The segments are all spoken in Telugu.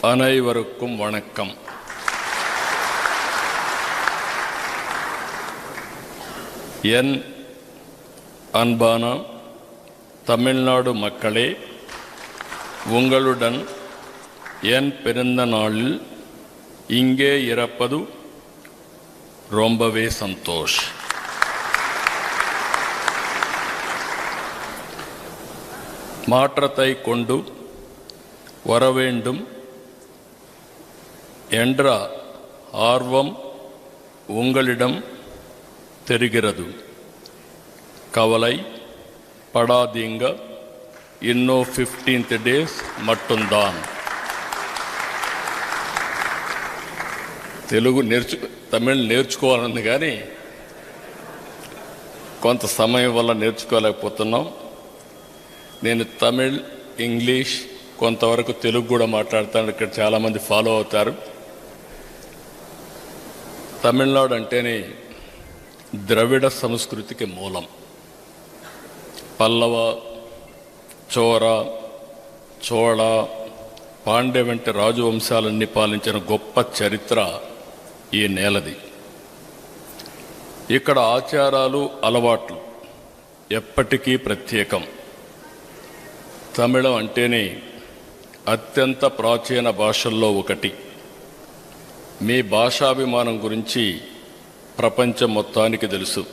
அனைவருக்கும் வணக்கம். என் அன்பான தமிழ்நாடு மக்களே, உங்களுடன் என் பிறந்த நாளில் இங்கே இருப்பது ரொம்பவே சந்தோஷ். மாற்றத்தை கொண்டு வர வேண்டும் என்ற ஆர்வம் உங்களிடம் தெரிகிறது. கவலை படாதீங்க, இன்னும் 15 days மட்டும்தான். తమిళ్ నేర్చుకోవాలని కానీ కొంత సమయం వల్ల నేర్చుకోలేకపోతున్నాం. నేను తమిళ్, ఇంగ్లీష్, కొంతవరకు తెలుగు కూడా మాట్లాడతాను. ఇక్కడ చాలామంది ఫాలో అవుతారు. తమిళనాడు అంటేనే ద్రవిడ సంస్కృతికి మూలం. పల్లవ, చోళ, పాండ్య వంటి రాజవంశాలన్నీ పాలించిన గొప్ప చరిత్ర ఈ నేలది. ఇక్కడ ఆచారాలు, అలవాట్లు ఎప్పటికీ ప్రత్యేకం. తమిళం అంటేనే అత్యంత ప్రాచీన భాషల్లో ఒకటి. మీ భాషాభిమానం గురించి ప్రపంచం మొత్తానికి తెలుసు.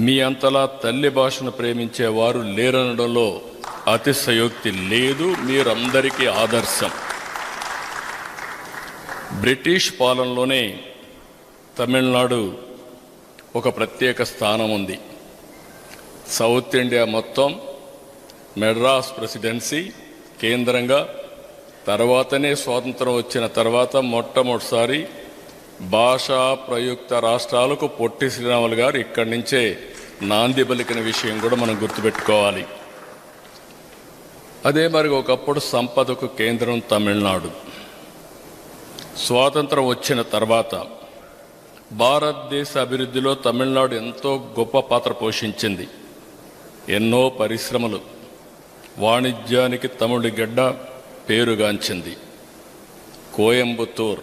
మీ అంతలా తల్లి భాషను ప్రేమించేవారు లేరనడంలో అతిశయోక్తి లేదు. మీరందరికీ ఆదర్శం. బ్రిటిష్ పాలనలోనే తమిళనాడు ఒక ప్రత్యేక స్థానం ఉంది. సౌత్ ఇండియా మొత్తం మెడ్రాస్ ప్రెసిడెన్సీ కేంద్రంగా, తర్వాతనే స్వాతంత్రం వచ్చిన తర్వాత మొట్టమొదటిసారి భాషా ప్రయుక్త రాష్ట్రాలకు పొట్టి శ్రీరాములు గారు ఇక్కడి నుంచే నాంది పలికిన విషయం కూడా మనం గుర్తుపెట్టుకోవాలి. అదే మరి ఒకప్పుడు సంపదకు కేంద్రం తమిళనాడు. స్వాతంత్రం వచ్చిన తర్వాత భారతదేశ అభివృద్ధిలో తమిళనాడు ఎంతో గొప్ప పాత్ర పోషించింది. ఎన్నో పరిశ్రమలు, వాణిజ్యానికి తమిళ గడ్డ పేరుగాంచింది. కోయంబత్తూర్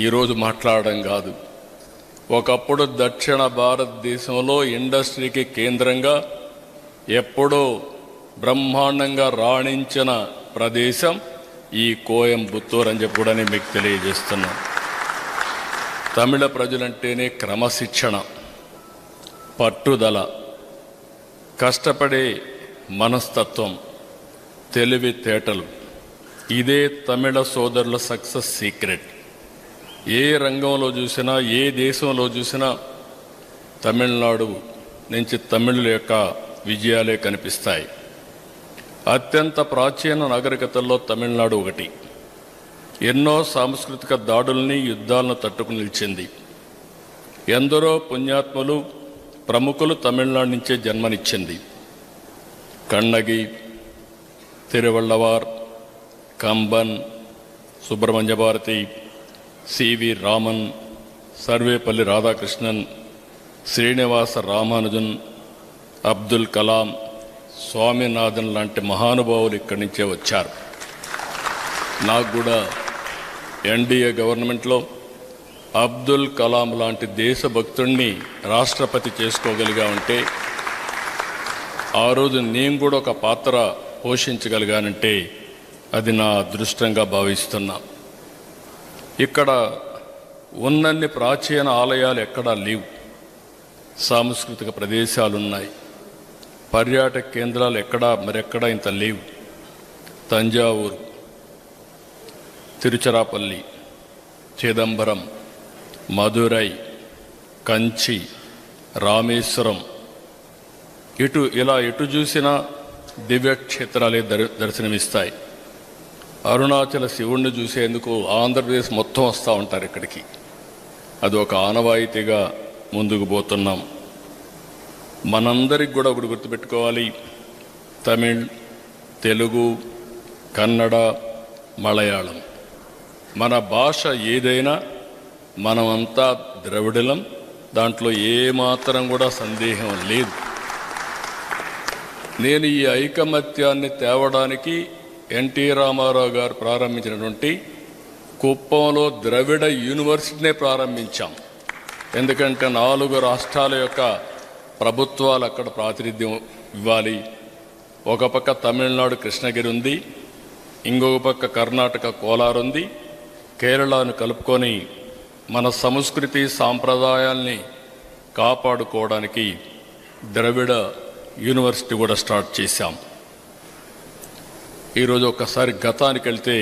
ఈరోజు మాట్లాడడం కాదు, ఒకప్పుడు దక్షిణ భారతదేశంలో ఇండస్ట్రీకి కేంద్రంగా ఎప్పుడో బ్రహ్మాండంగా రాణించిన ప్రదేశం ఈ కోయంబత్తూర్ అని చెప్పి కూడా నేను మీకు తెలియజేస్తున్నాను. తమిళ ప్రజలంటేనే క్రమశిక్షణ, పట్టుదల, కష్టపడే మనస్తత్వం, తెలివితేటలు. ఇదే తమిళ సోదరుల సక్సెస్ సీక్రెట్. ఏ రంగంలో చూసినా, ఏ దేశంలో చూసినా తమిళనాడు నుంచి తమిళుల యొక్క విజయాలే కనిపిస్తాయి. అత్యంత ప్రాచీన నాగరికతల్లో తమిళనాడు ఒకటి. ఎన్నో సాంస్కృతిక దాడుల్ని, యుద్ధాలను తట్టుకుని నిలిచింది. ఎందరో పుణ్యాత్ములు, ప్రముఖులు తమిళనాడు నుంచే జన్మనిచ్చింది. కన్నగి, తిరువళ్ళవార్, కంబన్, సుబ్రహ్మణ్య భారతి, సివి రామన్, సర్వేపల్లి రాధాకృష్ణన్, శ్రీనివాస రామానుజన్, అబ్దుల్ కలాం, స్వామినాథన్ లాంటి మహానుభావులు ఇక్కడి నుంచే వచ్చారు. నాకు కూడా ఎన్డీఏ గవర్నమెంట్లో అబ్దుల్ కలాం లాంటి దేశభక్తుడిని రాష్ట్రపతి చేసుకోగలిగా ఉంటే, ఆ రోజు నేను కూడా ఒక పాత్ర పోషించగలిగానంటే అది నా అదృష్టంగా భావిస్తున్నా. ఇక్కడ ఉన్నన్ని ప్రాచీన ఆలయాలు ఎక్కడా లేవు. సాంస్కృతిక ప్రదేశాలున్నాయి. పర్యాటక కేంద్రాలు మరెక్కడా ఇంత లేవు. తంజావూరు, తిరుచిరాపల్లి, చిదంబరం, మదురై, కంచి, రామేశ్వరం, ఎటు చూసినా దివ్యక్షేత్రాలే దర్శనమిస్తాయి. అరుణాచల శివుణ్ణి చూసేందుకు ఆంధ్రప్రదేశ్ మొత్తం వస్తూ ఉంటారు ఇక్కడికి. అది ఒక ఆనవాయితీగా ముందుకు పోతున్నాం. మనందరికి కూడా ఒకటి గుర్తుపెట్టుకోవాలి, తమిళ్, తెలుగు, కన్నడ, మలయాళం మన భాష ఏదైనా మనమంతా ద్రవిడులం. దాంట్లో ఏమాత్రం కూడా సందేహం లేదు. నేను ఈ ఐకమత్యాన్ని తేవడానికి ఎన్టీ రామారావు గారు ప్రారంభించినటువంటి కుప్పంలో ద్రవిడ యూనివర్సిటీనే ప్రారంభించాం. ఎందుకంటే 4 రాష్ట్రాల యొక్క ప్రభుత్వాలు అక్కడ ప్రాతినిధ్యం ఇవ్వాలి. ఒక పక్క తమిళనాడు కృష్ణగిరి ఉంది, ఇంకొక పక్క కర్ణాటక కోలార్ ఉంది. కేరళను కలుపుకొని మన సంస్కృతి సాంప్రదాయాల్ని కాపాడుకోవడానికి ద్రవిడ యూనివర్సిటీ కూడా స్టార్ట్ చేశాం. ఈరోజు ఒక్కసారి గతానికి వెళ్తే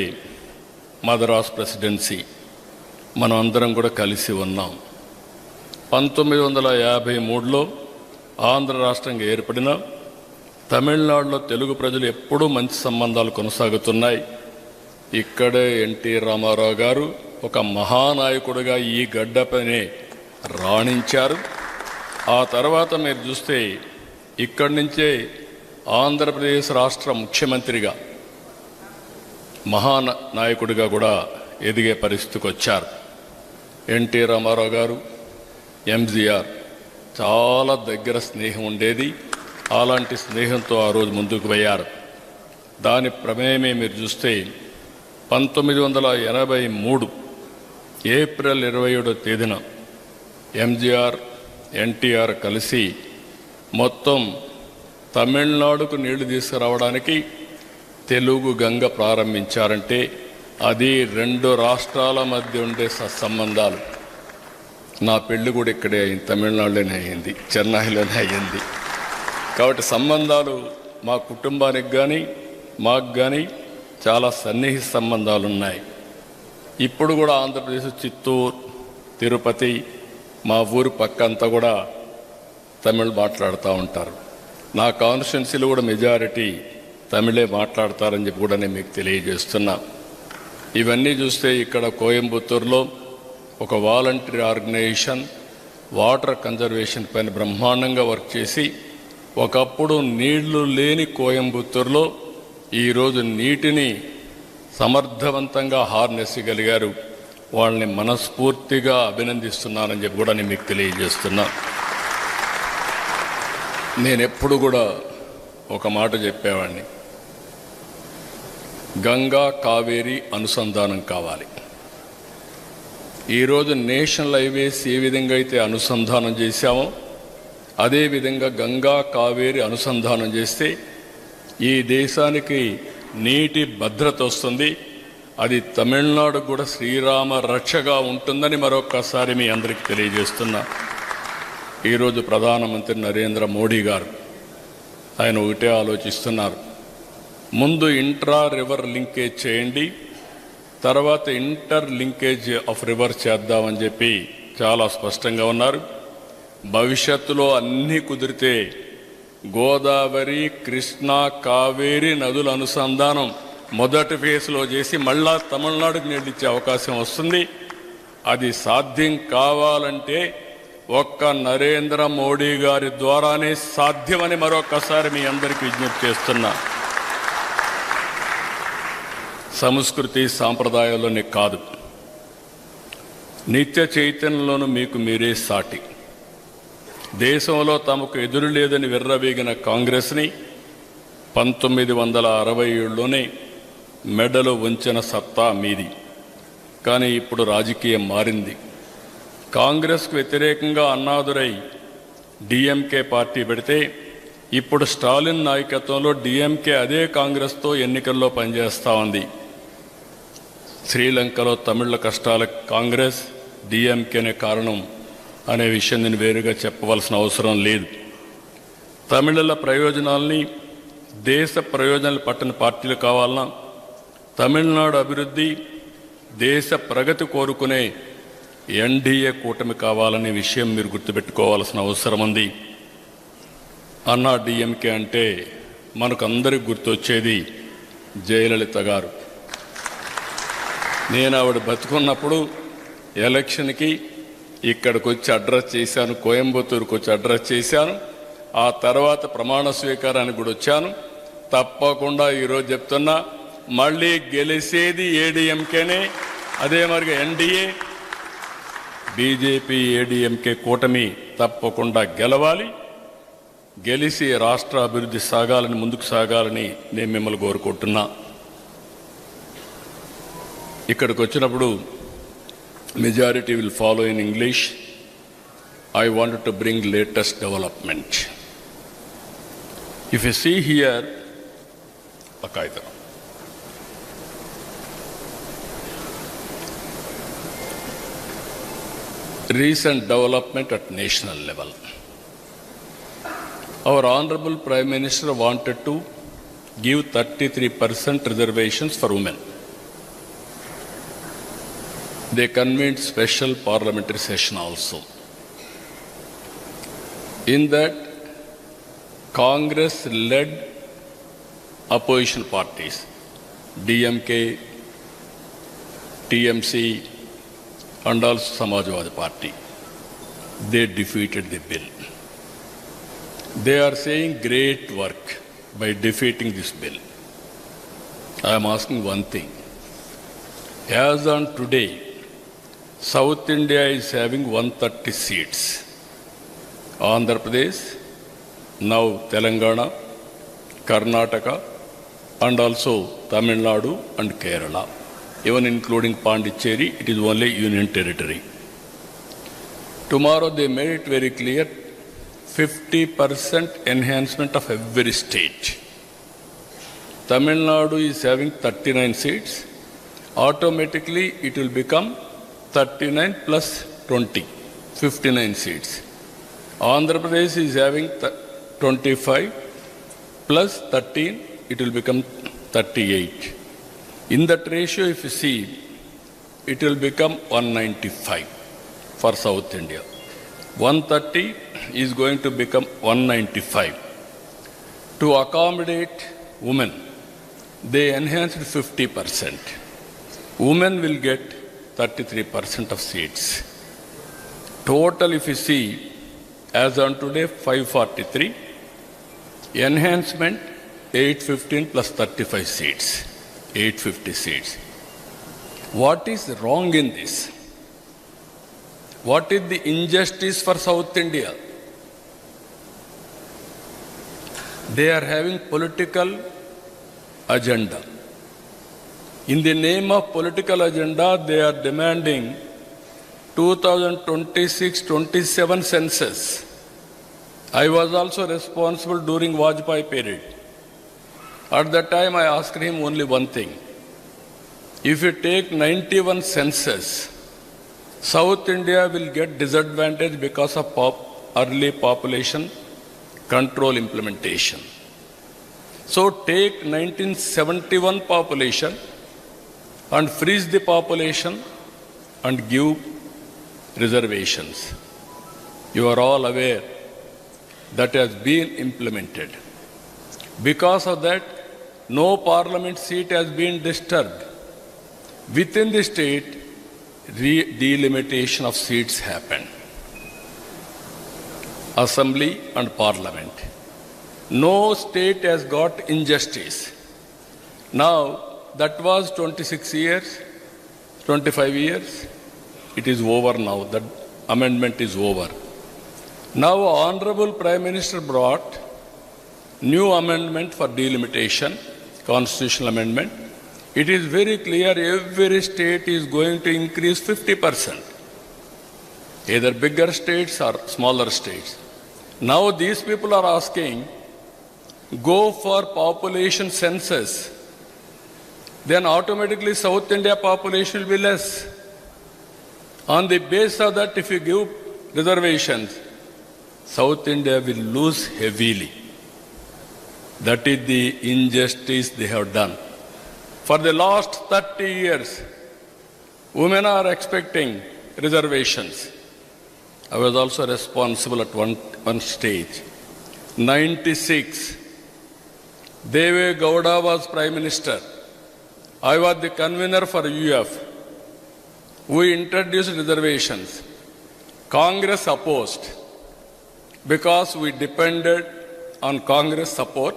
మద్రాస్ ప్రెసిడెన్సీ మనం అందరం కూడా కలిసి ఉన్నాం. 1953లో ఆంధ్ర రాష్ట్రంగా ఏర్పడిన తమిళనాడులో తెలుగు ప్రజలు ఎప్పుడూ మంచి సంబంధాలు కొనసాగుతున్నాయి. ఇక్కడే ఎన్టీ రామారావు గారు ఒక మహానాయకుడిగా ఈ గడ్డపైనే రాణించారు. ఆ తర్వాత మీరు చూస్తే ఇక్కడి నుంచే ఆంధ్రప్రదేశ్ రాష్ట్ర ముఖ్యమంత్రిగా మహానాయకుడిగా కూడా ఎదిగే పరిస్థితికి వచ్చారు. ఎన్టీ రామారావు గారు, ఎంజీఆర్ చాలా దగ్గర స్నేహం ఉండేది. అలాంటి స్నేహంతో ఆ రోజు ముందుకు పోయారు. దాని ప్రమేయమే మీరు చూస్తే 1983 ఏప్రిల్ 27వ తేదీన ఎంజీఆర్, ఎన్టీఆర్ కలిసి మొత్తం తమిళనాడుకు నీళ్లు తీసుకురావడానికి తెలుగు గంగ ప్రారంభించారంటే అది 2 రాష్ట్రాల మధ్య ఉండే సత్సంబంధాలు. నా పెళ్లి కూడా ఇక్కడే అయింది, తమిళనాడులోనే అయ్యింది, చెన్నైలోనే అయ్యింది. కాబట్టి సంబంధాలు మా కుటుంబానికి కానీ మాకు కానీ చాలా సన్నిహిత సంబంధాలు ఉన్నాయి. ఇప్పుడు కూడా ఆంధ్రప్రదేశ్ చిత్తూరు, తిరుపతి, మా ఊరు పక్క అంతా కూడా తమిళ్ మాట్లాడుతూ ఉంటారు. నా కాన్స్టిట్యున్సీలో కూడా మెజారిటీ తమిళే మాట్లాడతారని చెప్పి కూడా నేను మీకు తెలియజేస్తున్నా. ఇవన్నీ చూస్తే ఇక్కడ కోయంబత్తూరులో ఒక వాలంటరీ ఆర్గనైజేషన్ వాటర్ కన్జర్వేషన్ పైన బ్రహ్మాండంగా వర్క్ చేసి ఒకప్పుడు నీళ్లు లేని కోయంబత్తూరులో ఈరోజు నీటిని సమర్థవంతంగా హార్నెస్ చేయగలిగారు. వాళ్ళని మనస్ఫూర్తిగా అభినందిస్తున్నానని చెప్పి కూడా నేను మీకు తెలియజేస్తున్నా. నేను ఎప్పుడు కూడా ఒక మాట చెప్పేవాడిని, గంగా కావేరి అనుసంధానం కావాలి. ఈరోజు నేషనల్ హైవేస్ ఏ విధంగా అయితే అనుసంధానం చేశామో అదేవిధంగా గంగా కావేరి అనుసంధానం చేస్తే ఈ దేశానికి నీటి భద్రత వస్తుంది. అది తమిళనాడుకు కూడా శ్రీరామ రక్షగా ఉంటుందని మరొకసారి మీ అందరికీ తెలియజేస్తున్నా. ఈరోజు ప్రధానమంత్రి నరేంద్ర మోడీ గారు ఆయన ఒకటే ఆలోచిస్తున్నారు, ముందు ఇంట్రా రివర్ లింకేజ్ చేయండి, తర్వాత ఇంటర్ లింకేజ్ ఆఫ్ రివర్ చేద్దామని చెప్పి చాలా స్పష్టంగా ఉన్నారు. భవిష్యత్తులో అన్నీ కుదిరితే గోదావరి, కృష్ణా, కావేరి నదుల అనుసంధానం మొదటి ఫేజ్లో చేసి మళ్ళా తమిళనాడుకు నీళ్ళు ఇచ్చే అవకాశం వస్తుంది. అది సాధ్యం కావాలంటే ఒక్క నరేంద్ర మోడీ గారి ద్వారానే సాధ్యమని మరొకసారి మీ అందరికీ విజ్ఞప్తి చేస్తున్నా. సంస్కృతి సాంప్రదాయాల్లోనే కాదు, నిత్య చైతన్యంలోనూ మీకు మీరే సాటి. దేశంలో తమకు ఎదురు లేదని విర్రవీగిన కాంగ్రెస్ని 1967లోనే మెడలో ఉంచిన సత్తా మీది. కానీ ఇప్పుడు రాజకీయం మారింది. కాంగ్రెస్కు వ్యతిరేకంగా అన్నాదురై డిఎంకే పార్టీ పెడితే ఇప్పుడు స్టాలిన్ నాయకత్వంలో డిఎంకే అదే కాంగ్రెస్తో ఎన్నికల్లో పనిచేస్తూ ఉంది. శ్రీలంకలో తమిళ కష్టాలకు కాంగ్రెస్, డిఎంకేనే కారణం అనే విషయం నేను వేరుగా చెప్పవలసిన అవసరం లేదు. తమిళల ప్రయోజనాల్ని, దేశ ప్రయోజనాలు పట్టిన పార్టీలు కావాలన్నా తమిళనాడు అభివృద్ధి, దేశ ప్రగతి కోరుకునే ఎన్డీఏ కూటమి కావాలనే విషయం మీరు గుర్తుపెట్టుకోవాల్సిన అవసరం ఉంది. అన్నా డిఎంకే అంటే మనకు అందరికి గుర్తొచ్చేది జయలలిత గారు. నేను ఆవిడ బతుకున్నప్పుడు ఎలక్షన్కి ఇక్కడికి వచ్చి అడ్రస్ చేశాను, కోయంబత్తూరుకు వచ్చి అడ్రస్ చేశాను. ఆ తర్వాత ప్రమాణ స్వీకారానికి కూడా వచ్చాను. తప్పకుండా ఈరోజు చెప్తున్నా, మళ్ళీ గెలిచేది ఏడీఎంకేనే. అదే మరిగా ఎన్డీఏ, బీజేపీ, ఏడీఎంకే కూటమి తప్పకుండా గెలవాలి. గెలిచి రాష్ట్ర అభివృద్ధి సాగాలని, ముందుకు సాగాలని నేను మిమ్మల్ని కోరుకుంటున్నా. ఇక్కడికి వచ్చినప్పుడు majority will follow in English. I wanted to bring latest development. If you see here, recent development at national level. Our Honorable Prime Minister wanted to give 33% reservations for women. They convened special parliamentary session also. In that, Congress led opposition parties, DMK, TMC, and also Samajwadi Party. They defeated the bill. They are saying great work by defeating this bill. I am asking one thing. As on today, South India is having 130 seats. Andhra Pradesh, now Telangana, Karnataka, and also Tamil Nadu and Kerala. Even including Pondicherry, it is only union territory. Tomorrow they made it very clear, 50% enhancement of every state. Tamil Nadu is having 39 seats. Automatically it will become 39 plus 20, 59 seats. Andhra Pradesh is having 25 plus 13, it will become 38. In that ratio, if you see, it will become 195 for South India. 130 is going to become 195. To accommodate women, they enhanced 50%. Women will get 33% of seats. Total, if you see, as on today, 543. Enhancement, 815 plus 35 seats. 850 seats. What is wrong in this? What is the injustice for South India? They are having political agenda. In the name of political agenda, they are demanding 2026-27 census. I was also responsible during Vajpayee period. At that time, I asked him only one thing. If you take 91 census, South India will get disadvantage because of early population control implementation. So take 1971 population and freeze the population and give reservations. You are all aware that has been implemented. Because of that, no parliament seat has been disturbed. Within the state, delimitation of seats happened. Assembly and parliament. No state has got injustice. Now, that was 26 years, 25 years. It is over now. That amendment is over. Now, Honorable Prime Minister brought new amendment for delimitation, constitutional amendment. It is very clear every state is going to increase 50%. Either bigger states or smaller states. Now these people are asking, go for population census. Then automatically South India population will be less. On the basis of that, if you give reservations, South India will lose heavily. That is the injustice they have done. For the last 30 years, women are expecting reservations. I was also responsible at one stage. 96, Deve Gowda was Prime Minister. I was the convener for UF. We introduced reservations. Congress opposed. Because we depended on Congress support,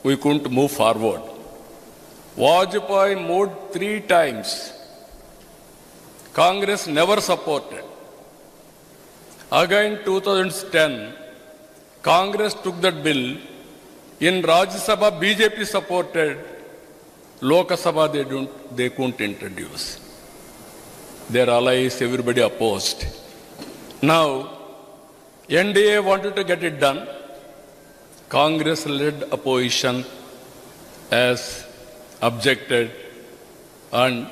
we couldn't move forward. Vajpayee moved 3 times. Congress never supported. Again, 2010, Congress took that bill. In Rajya Sabha, BJP supported. Lok Sabha, they couldn't introduce. Their allies, everybody opposed. Now, NDA wanted to get it done. Congress-led opposition has objected and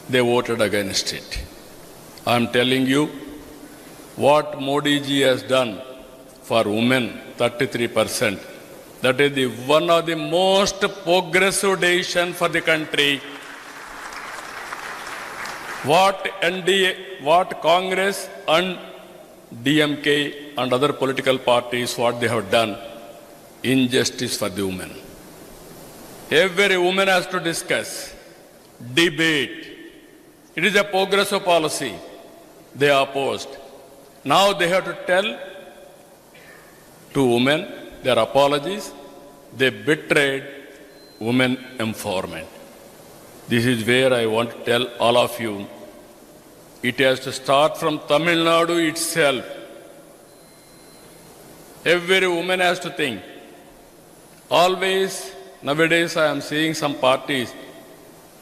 they voted against it. I am telling you, what Modi ji has done for women, 33%, that is one of the most progressive decisions for the country. What NDA, what Congress and DMK and other political parties, what they have done, injustice for the women. Every woman has to discuss, debate. It is a progressive policy. They are opposed. Now they have to tell to women their apologies. They betrayed women empowerment. This is where I want to tell all of you, it has to start from Tamil Nadu itself. Every woman has to think. Always, nowadays I am seeing some parties,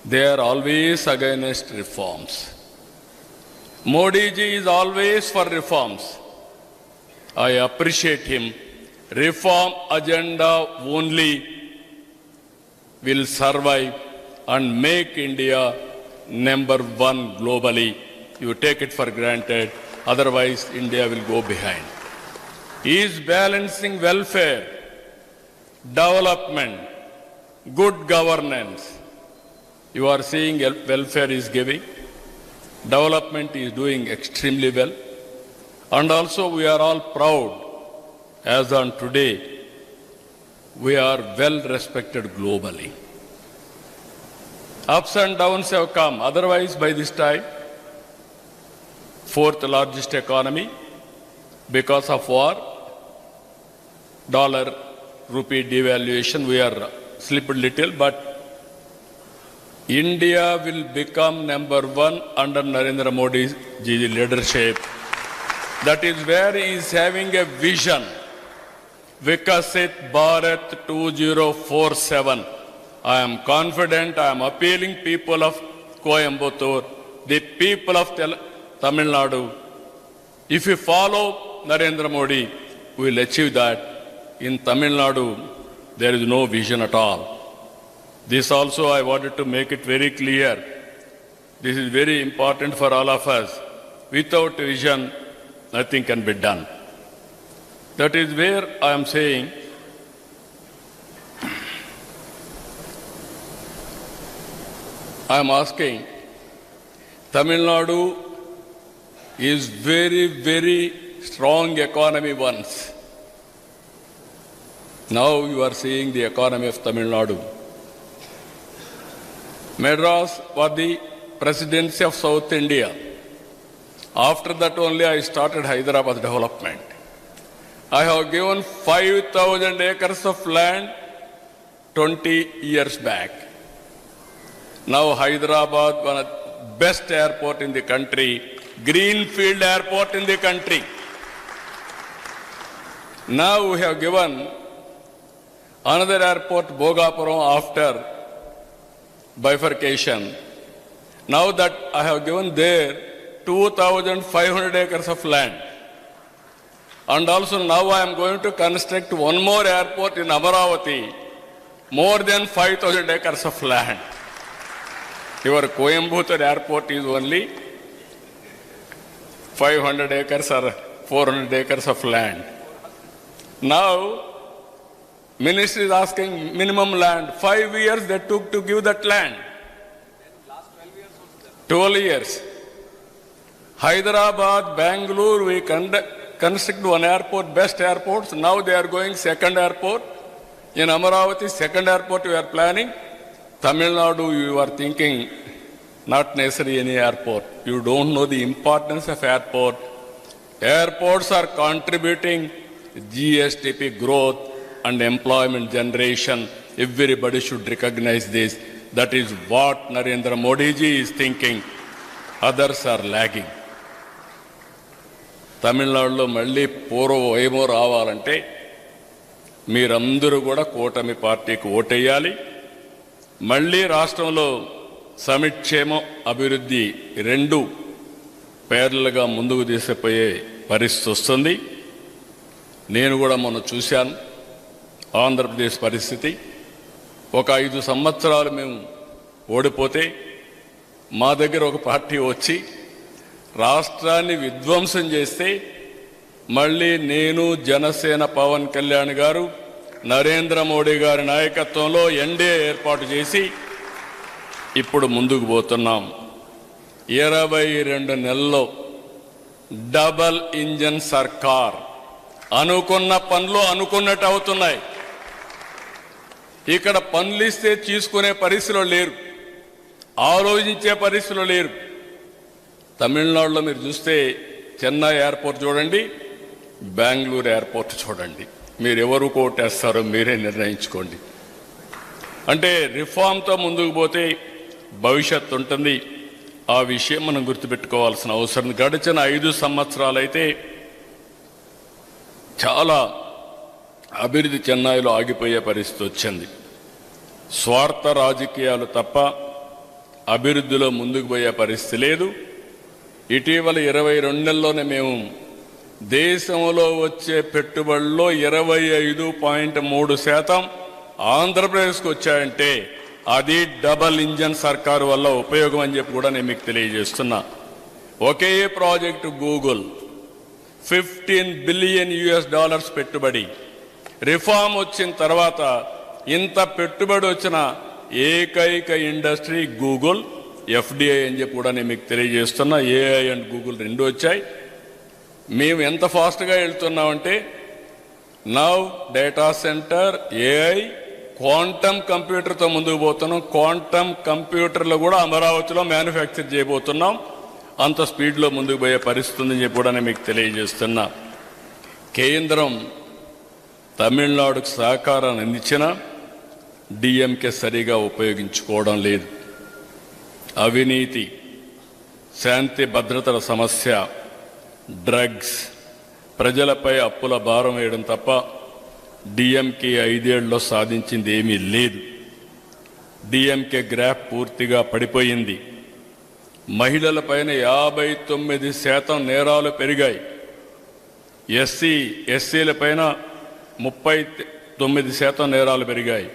they are always against reforms. Modi ji is always for reforms. I appreciate him. Reform agenda only will survive and make India number one globally. You take it for granted, otherwise India will go behind. He is balancing welfare, development, good governance. You are seeing welfare is giving, development is doing extremely well, and also we are all proud, as on today, we are well respected globally. Ups and downs have come, otherwise by this time, fourth largest economy, because of war, dollar, rupee devaluation, we are slipped little, but India will become number one under Narendra Modi's leadership. That is where he is having a vision. Vikasit Bharat 2047. I am confident, I am appealing people of Coimbatore, the people of Tamil Nadu. If you follow Narendra Modi, we will achieve that. In Tamil Nadu, there is no vision at all. This also I wanted to make it very clear. This is very important for all of us. Without vision, nothing can be done. That is where I am saying, I am asking, Tamil Nadu is very, very strong economy once. Now you are seeing the economy of Tamil Nadu. Madras was the presidency of South India. After that only I started Hyderabad development. I have given 5,000 acres of land 20 years back. Now Hyderabad, one of the best airport in the country, greenfield airport in the country. Now we have given another airport, Bhogapuram, after bifurcation. Now that I have given there 2,500 acres of land. And also now I am going to construct one more airport in Amaravati, more than 5,000 acres of land. Your Coimbatore airport is only 500 acres or 400 acres of land. Now, ministry is asking minimum land. 5 years they took to give that land. 12 years. Hyderabad, Bangalore, we construct one airport, best airports. Now they are going second airport. In Amaravati, second airport we are planning. Tamil Nadu, you are thinking, not necessarily any airport. You don't know the importance of airport. Airports are contributing GSTP growth and employment generation. Everybody should recognize this. That is what Narendra Modi ji is thinking. Others are lagging. తమిళనాడులో మళ్ళీ పూర్వ వైభవం రావాలంటే మీరందరూ కూడా కూటమి పార్టీకి ఓటేయాలి. మళ్ళీ రాష్ట్రంలో సమిక్షేమం అభివృద్ధి రెండు పేర్లుగా ముందుకు తీసుకుపోయే పరిస్థితి వస్తుంది. నేను కూడా మొన్న చూశాను ఆంధ్రప్రదేశ్ పరిస్థితి. ఒక 5 సంవత్సరాలు మేము ఓడిపోతే మా దగ్గర ఒక పార్టీ వచ్చి రాష్ట్రాన్ని విధ్వంసం చేస్తే మళ్ళీ నేను, జనసేన పవన్ కళ్యాణ్ గారు, నరేంద్ర మోడీ గారి నాయకత్వంలో ఎన్డీఏ ఏర్పాటు చేసి ఇప్పుడు ముందుకు పోతున్నాం. 22 నెలల్లో డబల్ ఇంజన్ సర్కార్. అనుకున్న పనులు అనుకున్నట్టు అవుతున్నాయి. ఇక్కడ పనులు ఇస్తే తీసుకునే పరిస్థితిలో లేరు, ఆలోచించే పరిస్థితిలో లేరు. తమిళనాడులో మీరు చూస్తే చెన్నై ఎయిర్పోర్ట్ చూడండి, బెంగళూరు ఎయిర్పోర్ట్ చూడండి. మీరు ఎవరు కోటేస్తారో మీరే నిర్ణయించుకోండి. అంటే రిఫార్మ్తో ముందుకు పోతే భవిష్యత్తు ఉంటుంది. ఆ విషయం మనం గుర్తుపెట్టుకోవాల్సిన అవసరం. గడిచిన 5 సంవత్సరాలైతే చాలా అభివృద్ధి చెన్నైలో ఆగిపోయే పరిస్థితి వచ్చింది. స్వార్థ రాజకీయాలు తప్ప అభివృద్ధిలో ముందుకు పోయే పరిస్థితి లేదు. ఇటీవల 22 నెలల్లోనే మేము దేశంలో వచ్చే పెట్టుబడుల్లో 25.3% ఆంధ్రప్రదేశ్కి వచ్చాయంటే అది డబల్ ఇంజన్ సర్కారు వల్ల ఉపయోగం అని చెప్పి కూడా నేను మీకు తెలియజేస్తున్నా. ఒకే ప్రాజెక్టు గూగుల్ $15 బిలియన్ పెట్టుబడి. రిఫార్మ్ వచ్చిన తర్వాత ఇంత పెట్టుబడి వచ్చిన ఏకైక ఇండస్ట్రీ గూగుల్, ఎఫ్డిఐ అని చెప్పి కూడా నేను మీకు తెలియజేస్తున్నా. ఏఐ అండ్ గూగుల్ రెండు వచ్చాయి. మేము ఎంత ఫాస్ట్గా వెళ్తున్నామంటే now data center, AI, quantum కంప్యూటర్తో ముందుకు పోతున్నాం. క్వాంటమ్ కంప్యూటర్లు కూడా అమరావతిలో మ్యానుఫ్యాక్చర్ చేయబోతున్నాం. అంత స్పీడ్లో ముందుకు పోయే పరిస్థితి ఉందని చెప్పి కూడా నేను మీకు తెలియజేస్తున్నా. కేంద్రం తమిళనాడుకు సహకారాన్ని అందించినా డిఎంకే సరిగా ఉపయోగించుకోవడం లేదు. అవినీతి, శాంతి భద్రతల సమస్య, డ్రగ్స్, ప్రజలపై అప్పుల భారం వేయడం తప్ప డిఎంకే 5 ఏళ్లలో సాధించింది ఏమీ లేదు. డిఎంకే గ్రాఫ్ పూర్తిగా పడిపోయింది. మహిళలపైన 59% నేరాలు పెరిగాయి. ఎస్సీలపైన 39% నేరాలు పెరిగాయి.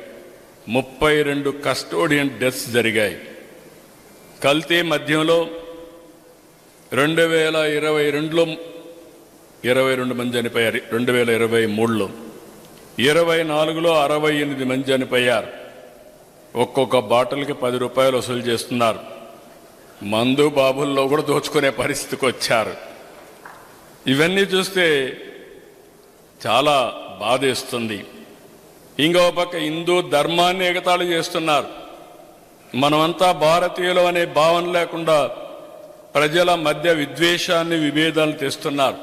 32 కస్టోడియన్ డెత్స్ జరిగాయి. కల్తీ మద్యంలో 2022లో 22 మంది చనిపోయారు. 2023లో 24లో 68 మంది చనిపోయారు. ఒక్కొక్క బాటిల్కి 10 రూపాయలు వసూలు చేస్తున్నారు. మందు బాబుల్లో కూడా దోచుకునే పరిస్థితికి వచ్చారు. ఇవన్నీ చూస్తే చాలా బాధేస్తుంది. ఇంకో పక్క హిందూ ధర్మాన్ని ఎగతాళి చేస్తున్నారు. మనమంతా భారతీయులు అనే భావన లేకుండా ప్రజల మధ్య విద్వేషాన్ని, విభేదాలు తెస్తున్నారు.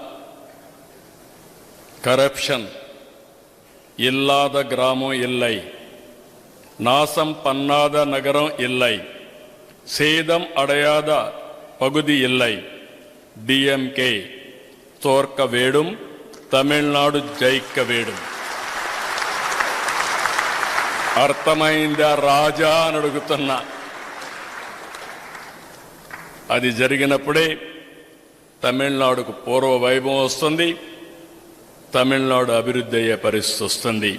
కరప్షన్, ఇల్లాద గ్రామం ఇల్లై, నాసం పన్నాద నగరం ఇల్లై, సేదం అడయాద పగుది ఇల్లై, డిఎంకే తోర్క వేడుం, తమిళనాడు జైక్క వేడుం. అర్థమైందా రాజా అని అడుగుతున్నా. అది జరిగినప్పుడే తమిళనాడుకు పూర్వ వైభవం వస్తుంది. తమిళనాడు అభివృద్ధి అయ్యే పరిస్థితి వస్తుంది.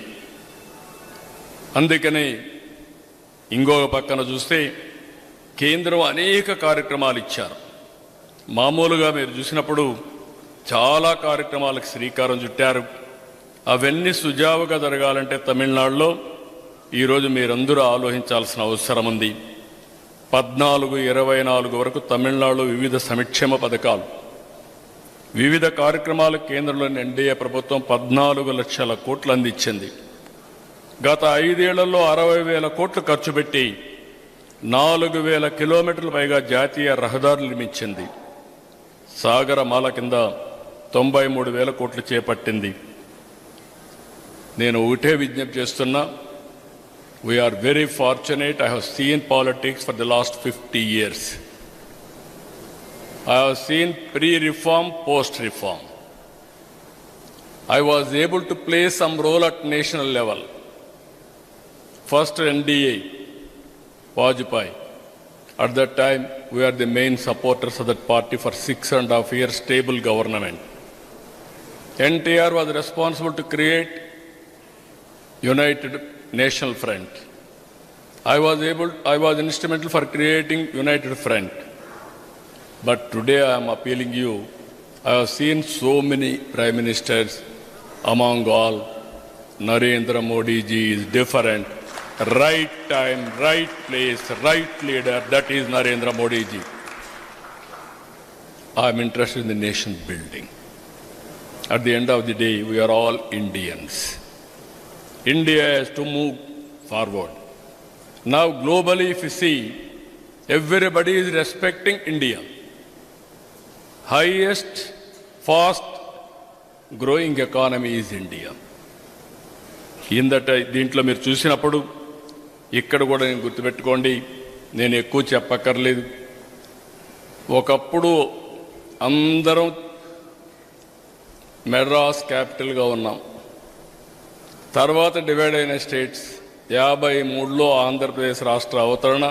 అందుకని ఇంకొక పక్కన చూస్తే కేంద్రం అనేక కార్యక్రమాలు ఇచ్చారు. మామూలుగా మీరు చూసినప్పుడు చాలా కార్యక్రమాలకు శ్రీకారం చుట్టారు. అవన్నీ సుజావుగా జరగాలంటే తమిళనాడులో ఈరోజు మీరందరూ ఆలోచించాల్సిన అవసరం ఉంది. 14-24 వరకు తమిళనాడులో వివిధ సంక్షేమ పథకాలు, వివిధ కార్యక్రమాలు కేంద్రంలోని ఎన్డీఏ ప్రభుత్వం 14 లక్షల కోట్లు అందించింది. గత 5 ఏళ్లలో 60,000 కోట్లు ఖర్చు పెట్టి 4,000 కిలోమీటర్ల పైగా జాతీయ రహదారులు నిర్మించింది. సాగరమాల కింద 93,000 కోట్లు చేపట్టింది. నేను ఒకటే విజ్ఞప్తి చేస్తున్నా, we are very fortunate. I have seen politics for the last 50 years. I have seen pre-reform, post-reform. I was able to play some role at national level. First NDA, Vajpayee. At that time, we are the main supporters of that party for 6.5 years stable government. NTR was responsible to create United National Front. I was instrumental for creating United Front. But today I am appealing you. I have seen so many prime ministers. Among all, Narendra Modi ji is different. Right time, right place, right leader. That is Narendra Modi ji. I am interested in the nation building. At the end of the day, we are all Indians. India has to move forward. Now, globally, if you see, everybody is respecting India. Highest, fast growing economy is India. దీంట్లో మీరు చూసినప్పుడు ఇక్కడ కూడా నేను గుర్తుపెట్టుకోండి, నేను ఎక్కువ చెప్పక్కర్లేదు. ఒకప్పుడు అందరం మెడ్రాస్ క్యాపిటల్గా ఉన్నాం. తర్వాత డివైడ్ అయిన స్టేట్స్ 53లో ఆంధ్రప్రదేశ్ రాష్ట్ర అవతరణ,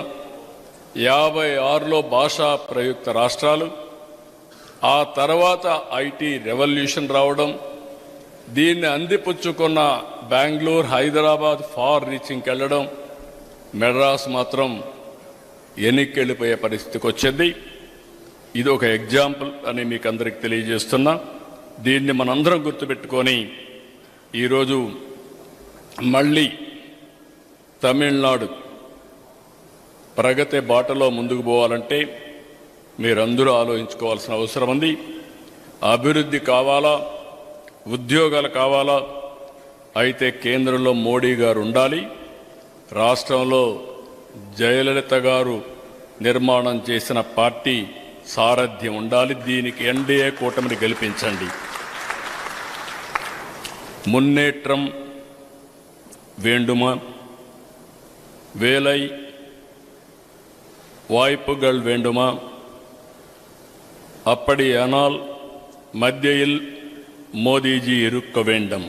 56లో భాషా ప్రయుక్త రాష్ట్రాలు, ఆ తర్వాత ఐటీ రెవల్యూషన్ రావడం, దీన్ని అందిపుచ్చుకున్న బెంగళూరు, హైదరాబాద్ ఫార్ రీచింగ్కి వెళ్ళడం, మెడ్రాస్ మాత్రం ఎన్నికెళ్ళిపోయే పరిస్థితికి వచ్చింది. ఇది ఒక ఎగ్జాంపుల్ అని మీకు అందరికి తెలియజేస్తున్నా. దీన్ని మనందరం గుర్తుపెట్టుకొని ఈరోజు మళ్ళీ తమిళనాడు ప్రగతి బాటలో ముందుకు పోవాలంటే మీరందరూ ఆలోచించుకోవాల్సిన అవసరం ఉంది. అభివృద్ధి కావాలా, ఉద్యోగాలు కావాలా, అయితే కేంద్రంలో మోడీ గారు ఉండాలి, రాష్ట్రంలో జయలలిత గారు నిర్మాణం చేసిన పార్టీ సారథ్యం ఉండాలి. దీనికి ఎన్డీఏ కూటమిని గెలిపించండి. మున్నేట్రం వేండుమా, వేలై வாய்ப்புகள் வேண்டுமா, அப்படியானால் மத்தியில் மோடிஜி இருக்க வேண்டும்,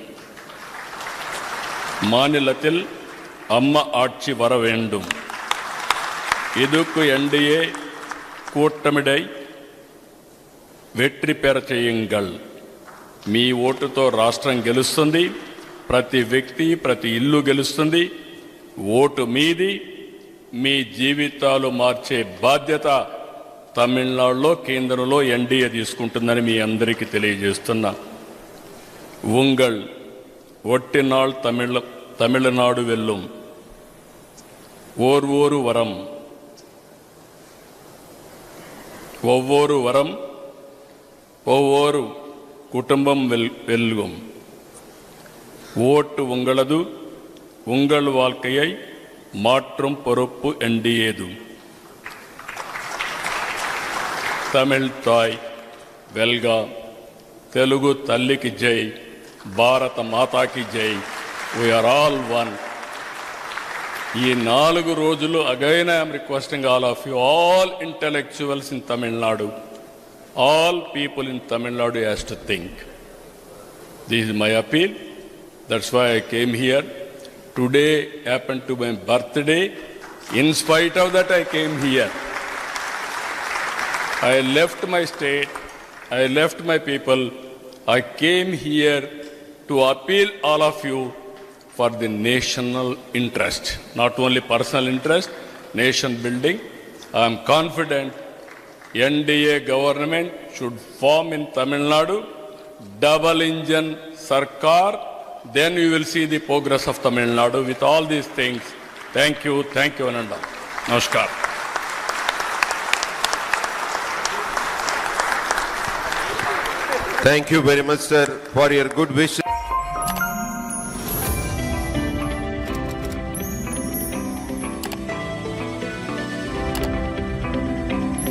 மாநிலத்தில் அம்மா ஆட்சி வர வேண்டும். இதுக்கு என்டிஏ కూటమిడై వెట్రి పెర చేయంగల్. మీ ఓటుతో రాష్ట్రం గెలుస్తుంది, ప్రతి వ్యక్తి, ప్రతి ఇల్లు గెలుస్తుంది. ఓటు మీది. మీ జీవితాలు మార్చే బాధ్యత తమిళనాడులో, కేంద్రంలో ఎన్డీఏ తీసుకుంటుందని మీ అందరికీ తెలియజేస్తున్నా. ఉంగల్ ఒట్టినాள் తమిళనాడు వెల్లుం, ఓరు వరం, ஒவ்வொரு வரம் ஒவ்வொரு குடும்பம் வெல்லும். ஓட்டு உங்களது, உங்கள் வாழ்க்கையை மாற்றும் பொறுப்பு என்டிஏது. తమిళ్ తాయ్ వెల్గా, తెలుగు తల్లికి జై, భారత మాతాకి జై. We are all one. ఈ 4 రోజులు again I'm requesting all of you, all intellectuals in Tamil Nadu, all people in Tamil Nadu has to think. This is my appeal. That's why I came here. Today happen to my birthday. In spite of that I came here. I left my state, I left my people, I came here to appeal all of you for the national interest, not only personal interest, nation building. I am confident NDA government should form in Tamil Nadu, double engine Sarkar, then we will see the progress of Tamil Nadu with all these things. Thank you, Ananda. Namaskar. Thank you very much, sir, for your good wishes.